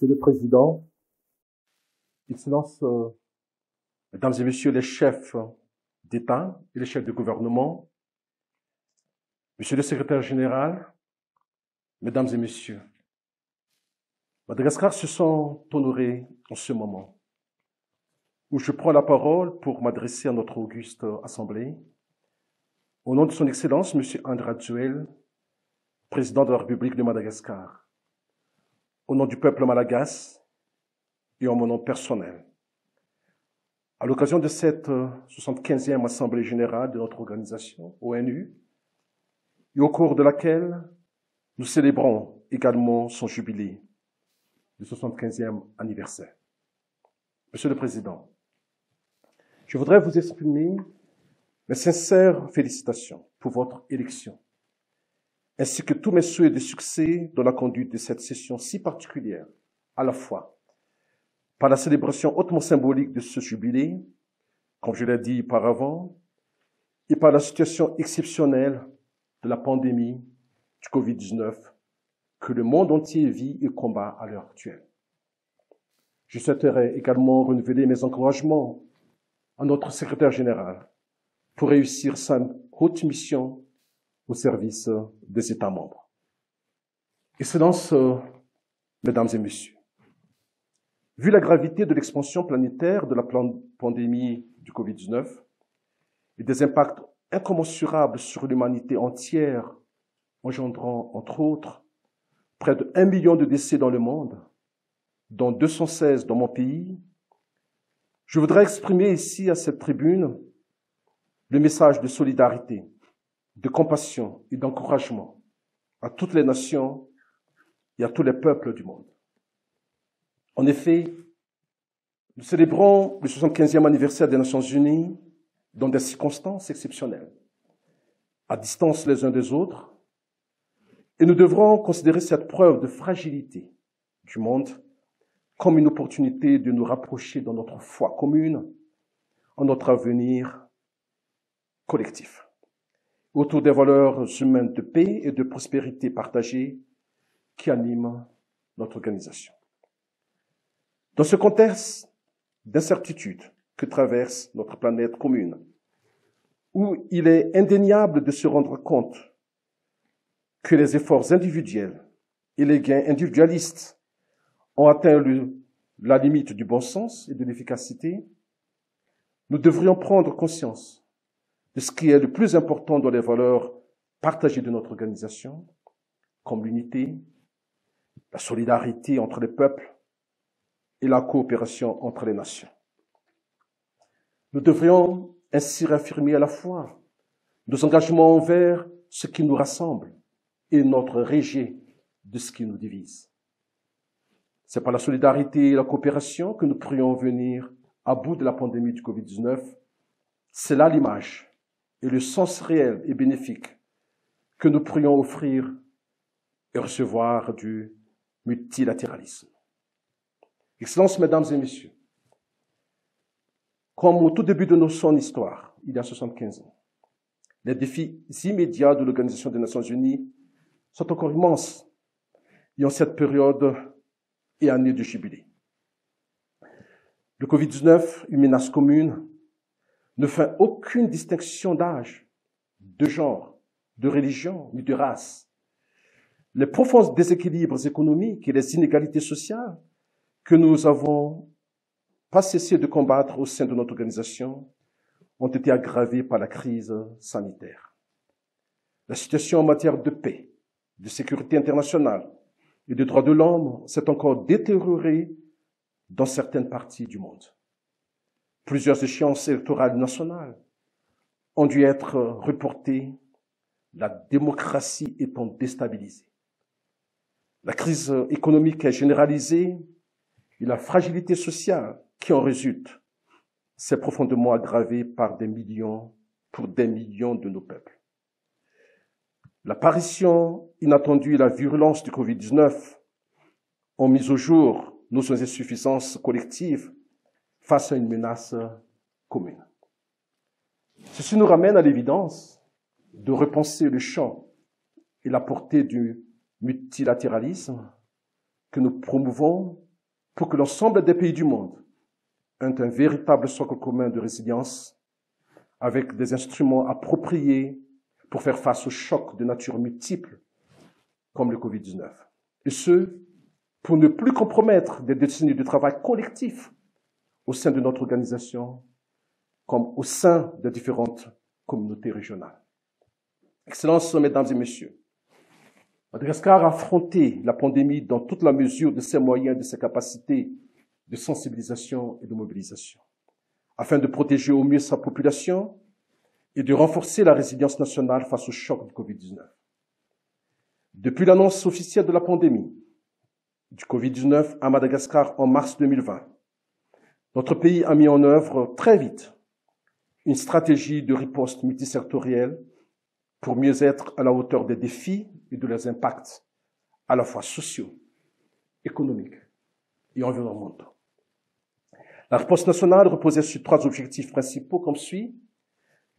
le Président, Excellences, Mesdames et Messieurs les chefs d'État et les chefs de gouvernement, Monsieur le Secrétaire général, Mesdames et Messieurs, Madagascar se sent honoré en ce moment où je prends la parole pour m'adresser à notre auguste Assemblée, au nom de Son Excellence, Monsieur André Rajoelina, Président de la République de Madagascar, au nom du peuple malagasy et en mon nom personnel. À l'occasion de cette 75e Assemblée générale de notre organisation, ONU, et au cours de laquelle nous célébrons également son jubilé du 75e anniversaire. Monsieur le Président, je voudrais vous exprimer mes sincères félicitations pour votre élection, ainsi que tous mes souhaits de succès dans la conduite de cette session si particulière, à la fois par la célébration hautement symbolique de ce jubilé, comme je l'ai dit auparavant, et par la situation exceptionnelle de la pandémie du Covid-19 que le monde entier vit et combat à l'heure actuelle. Je souhaiterais également renouveler mes encouragements à notre secrétaire général pour réussir sa haute mission au service des États membres. Excellences, Mesdames et Messieurs, vu la gravité de l'expansion planétaire de la pandémie du Covid-19 et des impacts incommensurables sur l'humanité entière, engendrant, entre autres, près de 1 million de décès dans le monde, dont 216 dans mon pays, je voudrais exprimer ici, à cette tribune, le message de solidarité, de compassion et d'encouragement à toutes les nations et à tous les peuples du monde. En effet, nous célébrons le 75e anniversaire des Nations Unies dans des circonstances exceptionnelles, à distance les uns des autres, et nous devrons considérer cette preuve de fragilité du monde comme une opportunité de nous rapprocher dans notre foi commune, en notre avenir collectif, autour des valeurs humaines de paix et de prospérité partagées qui animent notre organisation. Dans ce contexte d'incertitude que traverse notre planète commune, où il est indéniable de se rendre compte que les efforts individuels et les gains individualistes ont atteint la limite du bon sens et de l'efficacité, nous devrions prendre conscience de ce qui est le plus important dans les valeurs partagées de notre organisation, comme l'unité, la solidarité entre les peuples et la coopération entre les nations. Nous devrions ainsi réaffirmer à la fois nos engagements envers ce qui nous rassemble et notre rejet de ce qui nous divise. C'est par la solidarité et la coopération que nous pourrions venir à bout de la pandémie du Covid-19. C'est là l'image et le sens réel et bénéfique que nous pourrions offrir et recevoir du multilatéralisme. Excellences, Mesdames et Messieurs, comme au tout début de son histoire, il y a 75 ans, les défis immédiats de l'Organisation des Nations Unies sont encore immenses et en cette période et année de jubilé. Le Covid-19, une menace commune, ne fait aucune distinction d'âge, de genre, de religion ni de race. Les profonds déséquilibres économiques et les inégalités sociales que nous avons pas cessé de combattre au sein de notre organisation ont été aggravés par la crise sanitaire. La situation en matière de paix, de sécurité internationale et de droits de l'homme s'est encore détériorée dans certaines parties du monde. Plusieurs échéances électorales nationales ont dû être reportées, la démocratie étant déstabilisée. La crise économique est généralisée et la fragilité sociale qui en résulte s'est profondément aggravée pour des millions de nos peuples. L'apparition inattendue et la virulence du Covid-19 ont mis au jour nos insuffisances collectives face à une menace commune. Ceci nous ramène à l'évidence de repenser le champ et la portée du multilatéralisme que nous promouvons pour que l'ensemble des pays du monde aient un véritable socle commun de résilience avec des instruments appropriés pour faire face aux chocs de nature multiple comme le Covid-19. Et ce, pour ne plus compromettre des décennies de travail collectif au sein de notre organisation comme au sein des différentes communautés régionales. Excellences, Mesdames et Messieurs, Madagascar a affronté la pandémie dans toute la mesure de ses moyens et de ses capacités de sensibilisation et de mobilisation, afin de protéger au mieux sa population et de renforcer la résilience nationale face au choc du Covid-19. Depuis l'annonce officielle de la pandémie du Covid-19 à Madagascar en mars 2020, notre pays a mis en œuvre très vite une stratégie de riposte multisectorielle pour mieux être à la hauteur des défis et de leurs impacts à la fois sociaux, économiques et environnementaux. La riposte nationale reposait sur 3 objectifs principaux comme suit: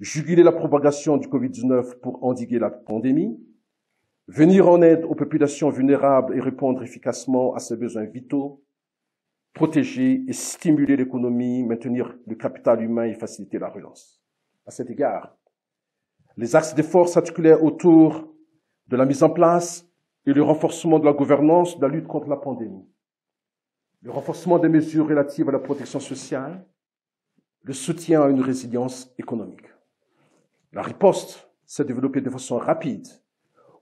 juguler la propagation du Covid-19 pour endiguer la pandémie, venir en aide aux populations vulnérables et répondre efficacement à ses besoins vitaux, protéger et stimuler l'économie, maintenir le capital humain et faciliter la relance. À cet égard, les axes d'effort s'articulaient autour de la mise en place et le renforcement de la gouvernance de la lutte contre la pandémie, le renforcement des mesures relatives à la protection sociale, le soutien à une résilience économique. La riposte s'est développée de façon rapide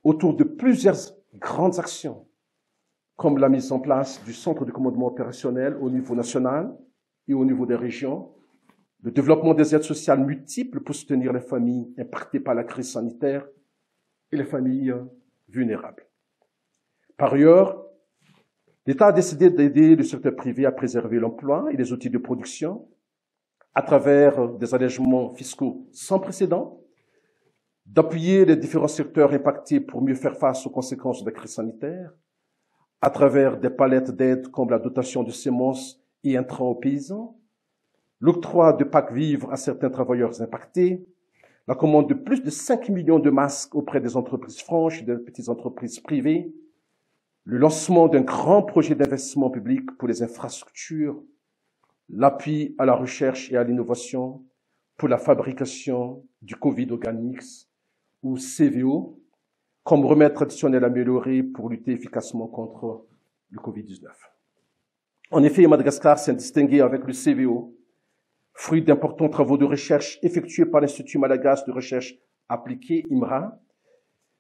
autour de plusieurs grandes actions, comme la mise en place du centre de commandement opérationnel au niveau national et au niveau des régions, le développement des aides sociales multiples pour soutenir les familles impactées par la crise sanitaire et les familles vulnérables. Par ailleurs, l'État a décidé d'aider le secteur privé à préserver l'emploi et les outils de production à travers des allègements fiscaux sans précédent, d'appuyer les différents secteurs impactés pour mieux faire face aux conséquences de la crise sanitaire, à travers des palettes d'aides comme la dotation de semences et intrants aux paysans, l'octroi de packs vivres à certains travailleurs impactés, la commande de plus de 5 millions de masques auprès des entreprises franches et des petites entreprises privées, le lancement d'un grand projet d'investissement public pour les infrastructures, l'appui à la recherche et à l'innovation pour la fabrication du Covid Organics ou CVO, comme remède traditionnel amélioré pour lutter efficacement contre le Covid-19. En effet, Madagascar s'est distingué avec le CVO, fruit d'importants travaux de recherche effectués par l'Institut Malagasy de recherche appliquée, IMRA,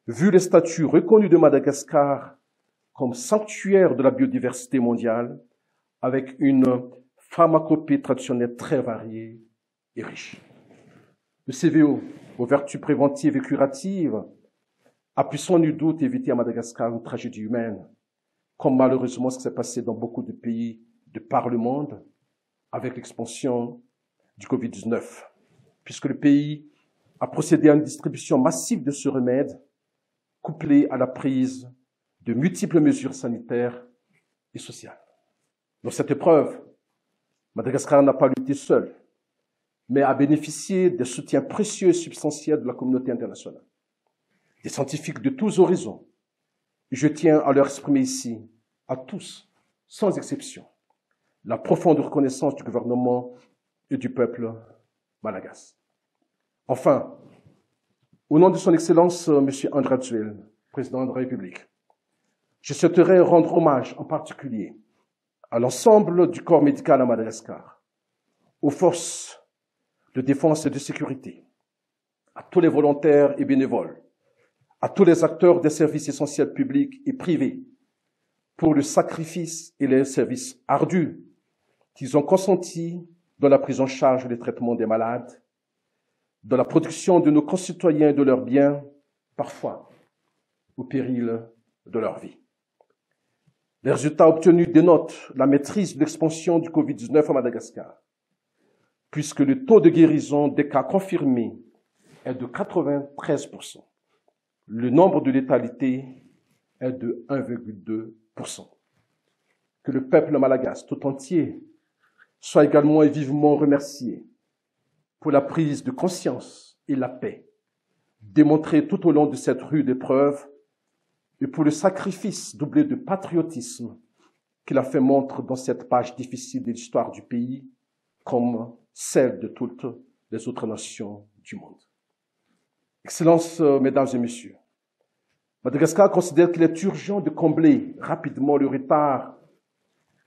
vu le statut reconnu de Madagascar comme sanctuaire de la biodiversité mondiale, avec une pharmacopée traditionnelle très variée et riche. Le CVO, aux vertus préventives et curatives, a pu sans nul doute éviter à Madagascar une tragédie humaine, comme malheureusement ce qui s'est passé dans beaucoup de pays de par le monde, avec l'expansion du Covid-19, puisque le pays a procédé à une distribution massive de ce remède, couplée à la prise de multiples mesures sanitaires et sociales. Dans cette épreuve, Madagascar n'a pas lutté seul, mais a bénéficié des soutiens précieux et substantiels de la communauté internationale, des scientifiques de tous horizons. Je tiens à leur exprimer ici, à tous, sans exception, la profonde reconnaissance du gouvernement et du peuple malagasy. Enfin, au nom de son Excellence, M. André Rajoelina, président de la République, je souhaiterais rendre hommage en particulier à l'ensemble du corps médical à Madagascar, aux forces de défense et de sécurité, à tous les volontaires et bénévoles, à tous les acteurs des services essentiels publics et privés, pour le sacrifice et les services ardus qu'ils ont consentis dans la prise en charge et le traitement des malades, dans la protection de nos concitoyens et de leurs biens, parfois au péril de leur vie. Les résultats obtenus dénotent la maîtrise de l'expansion du Covid-19 à Madagascar, puisque le taux de guérison des cas confirmés est de 93%. Le nombre de létalité est de 1,2%. Que le peuple malagasy tout entier soit également et vivement remercié pour la prise de conscience et la paix démontrée tout au long de cette rude épreuve et pour le sacrifice doublé de patriotisme qu'il a fait montre dans cette page difficile de l'histoire du pays, comme celle de toutes les autres nations du monde. Excellences, Mesdames et Messieurs, Madagascar considère qu'il est urgent de combler rapidement le retard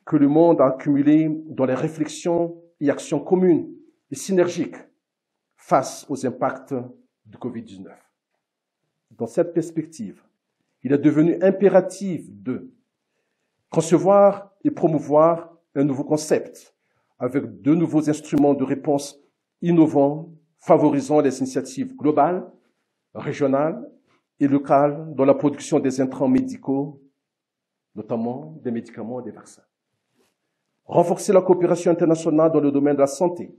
que le monde a accumulé dans les réflexions et actions communes et synergiques face aux impacts du Covid-19. Dans cette perspective, il est devenu impératif de concevoir et promouvoir un nouveau concept avec de nouveaux instruments de réponse innovants, favorisant les initiatives globales, régionales et locales dans la production des intrants médicaux, notamment des médicaments et des vaccins. Renforcer la coopération internationale dans le domaine de la santé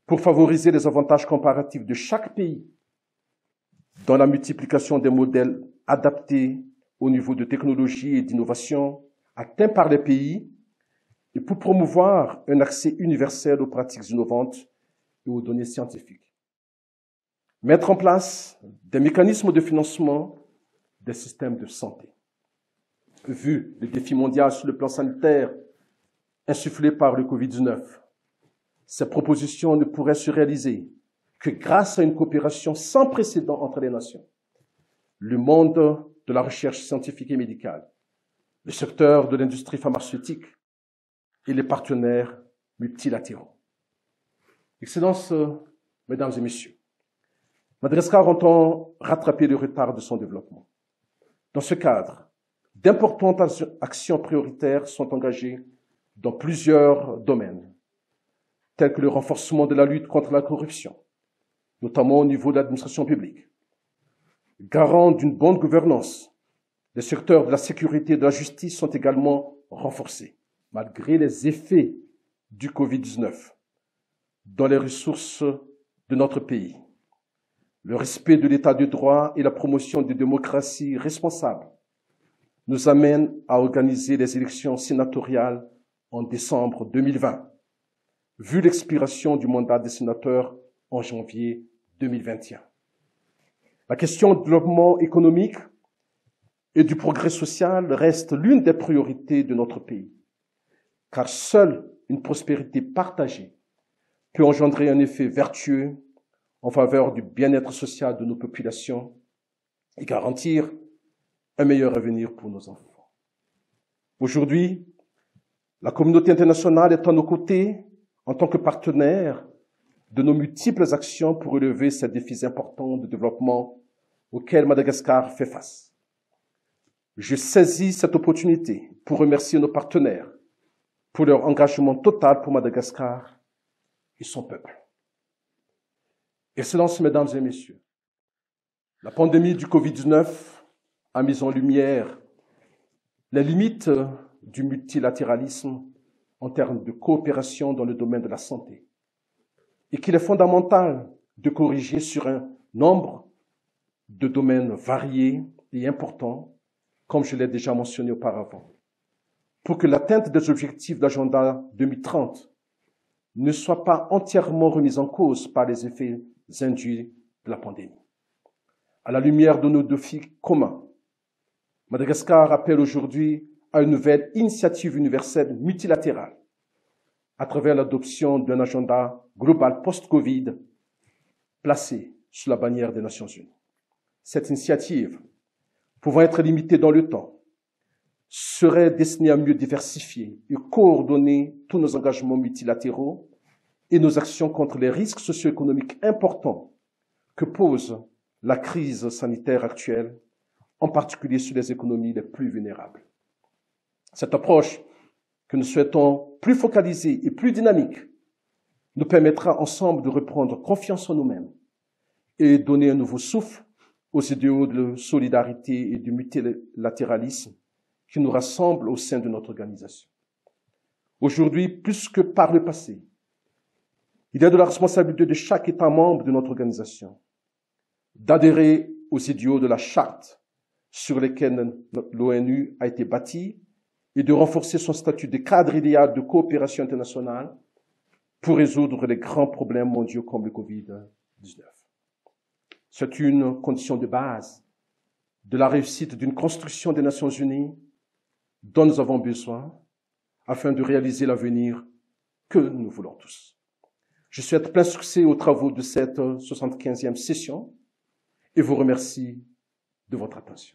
pour favoriser les avantages comparatifs de chaque pays dans la multiplication des modèles adaptés au niveau de technologie et d'innovation atteints par les pays et pour promouvoir un accès universel aux pratiques innovantes et aux données scientifiques. Mettre en place des mécanismes de financement des systèmes de santé. Vu le défi mondial sur le plan sanitaire insufflé par le Covid-19, ces propositions ne pourraient se réaliser que grâce à une coopération sans précédent entre les nations, le monde de la recherche scientifique et médicale, le secteur de l'industrie pharmaceutique et les partenaires multilatéraux. Excellences, Mesdames et Messieurs, Madagascar entend rattraper le retard de son développement. Dans ce cadre, d'importantes actions prioritaires sont engagées dans plusieurs domaines, tels que le renforcement de la lutte contre la corruption, notamment au niveau de l'administration publique. Garant d'une bonne gouvernance, les secteurs de la sécurité et de la justice sont également renforcés, malgré les effets du Covid-19 dans les ressources de notre pays. Le respect de l'état de droit et la promotion de démocratie responsable nous amènent à organiser les élections sénatoriales en décembre 2020, vu l'expiration du mandat des sénateurs en janvier 2021. La question du développement économique et du progrès social reste l'une des priorités de notre pays, car seule une prospérité partagée peut engendrer un effet vertueux en faveur du bien-être social de nos populations et garantir un meilleur avenir pour nos enfants. Aujourd'hui, la communauté internationale est à nos côtés en tant que partenaire de nos multiples actions pour relever ces défis importants de développement auxquels Madagascar fait face. Je saisis cette opportunité pour remercier nos partenaires pour leur engagement total pour Madagascar et son peuple. Excellences, Mesdames et Messieurs, la pandémie du Covid-19 a mis en lumière les limites du multilatéralisme en termes de coopération dans le domaine de la santé et qu'il est fondamental de corriger sur un nombre de domaines variés et importants, comme je l'ai déjà mentionné auparavant, pour que l'atteinte des objectifs d'agenda 2030 ne soit pas entièrement remise en cause par les effets induits de la pandémie. À la lumière de nos défis communs, Madagascar appelle aujourd'hui à une nouvelle initiative universelle multilatérale à travers l'adoption d'un agenda global post-Covid placé sous la bannière des Nations Unies. Cette initiative, pouvant être limitée dans le temps, serait destinée à mieux diversifier et coordonner tous nos engagements multilatéraux et nos actions contre les risques socio-économiques importants que pose la crise sanitaire actuelle, en particulier sur les économies les plus vulnérables. Cette approche que nous souhaitons plus focalisée et plus dynamique nous permettra ensemble de reprendre confiance en nous-mêmes et donner un nouveau souffle aux idéaux de solidarité et du multilatéralisme qui nous rassemblent au sein de notre organisation. Aujourd'hui, plus que par le passé, il est de la responsabilité de chaque État membre de notre organisation d'adhérer aux idéaux de la charte sur lesquels l'ONU a été bâtie et de renforcer son statut de cadre idéal de coopération internationale pour résoudre les grands problèmes mondiaux comme le Covid-19. C'est une condition de base de la réussite d'une construction des Nations Unies dont nous avons besoin afin de réaliser l'avenir que nous voulons tous. Je souhaite plein succès aux travaux de cette 75e session et vous remercie de votre attention.